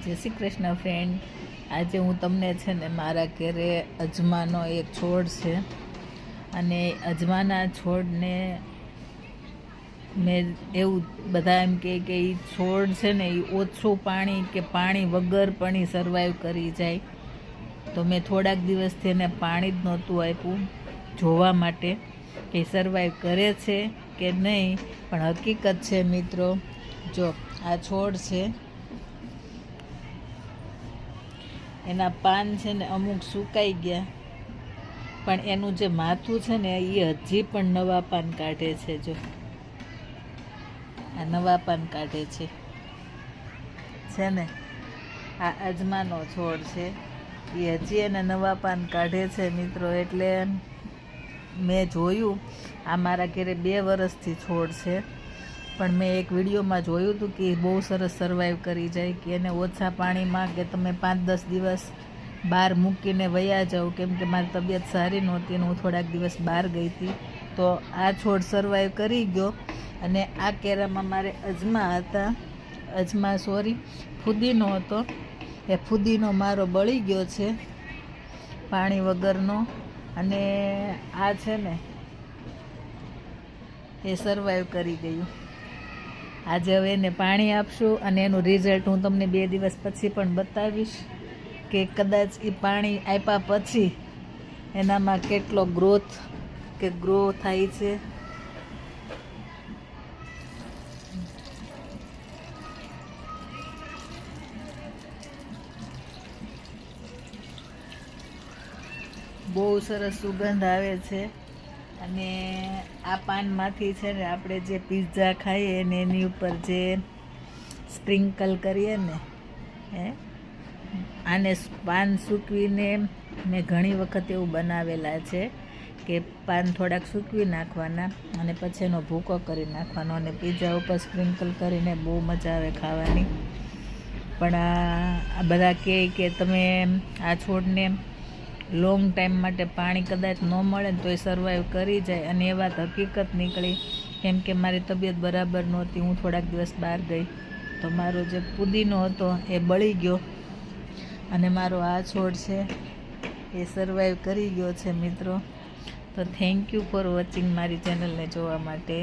જય શ્રી કૃષ્ણ ફ્રેન્ડ. આજે હું તમને છે ને મારા ઘરે અજમાનો એક છોડ છે અને અજમાના છોડને મેં એવું બધા એમ કે એ છોડ છે ને એ ઓછું પાણી કે પાણી વગર પણ એ સર્વાઈવ કરી જાય. તો મેં થોડાક દિવસથી એને પાણી જ નહોતું આપ્યું જોવા માટે કે સર્વાઈવ કરે છે કે નહીં. પણ હકીકત છે મિત્રો, જો આ છોડ છે એના પાન છે ને અમુક સુકાઈ ગયા, પણ એનું જે માથું છે ને એ હજી પણ નવા પાન કાઢે છે. જો આ નવા પાન કાઢે છે ને આ અજમાનો છોડ છે, એ હજી એને નવા પાન કાઢે છે મિત્રો. એટલે મેં જોયું, આ મારા ઘરે 2 વર્ષથી છોડ છે, પણ મેં એક વિડીયોમાં જોયું હતું કે બહુ સરસ સર્વાઈવ કરી જાય, કે એને ઓછા પાણીમાં કે તમે 5-10 દિવસ બહાર મૂકીને વયા જાઓ. કેમ કે મારી તબિયત સારી નહોતી અને હું થોડાક દિવસ બહાર ગઈ હતી, તો આ છોડ સર્વાઈવ કરી ગયો. અને આ કેરામાં મારે ફુદીનો હતો, એ ફુદીનો મારો બળી ગયો છે પાણી વગરનો. અને આ છે ને એ સર્વાઈવ કરી ગયું. આજે હવે એને પાણી આપશું અને એનું રિઝલ્ટ હું તમને 2 દિવસ પછી પણ બતાવીશ કે કદાચ એ પાણી આપ્યા પછી એનામાં કેટલો ગ્રો થાય છે. બહુ સરસ સુગંધ આવે છે. અને આ પાનમાંથી છે ને આપણે જે પિઝા ખાઈએ ને એની ઉપર જે સ્પ્રિંકલ કરીએ ને, આને પાન સૂકવીને મેં ઘણી વખત એવું બનાવેલા છે કે પાન થોડાક સૂકવી નાખવાના અને પછી એનો ભૂકો કરી નાખવાનો અને પિઝા ઉપર સ્પ્રિંકલ કરીને બહુ મજા આવે ખાવાની. પણ આ બધા કહે કે તમે આ છોડને લોંગ ટાઈમ માટે પાણી કદાચ ન મળે ને તો એ સર્વાઈવ કરી જાય. અને એ વાત હકીકત નીકળી, કેમ કે મારી તબિયત બરાબર નહોતી, હું થોડાક દિવસ બહાર ગઈ, તો મારો જે પુદીનો હતો એ બળી ગયો અને મારો આ છોડ છે એ સર્વાઈવ કરી ગયો છે મિત્રો. તો થેન્ક યુ ફોર વોચિંગ મારી ચેનલને જોવા માટે.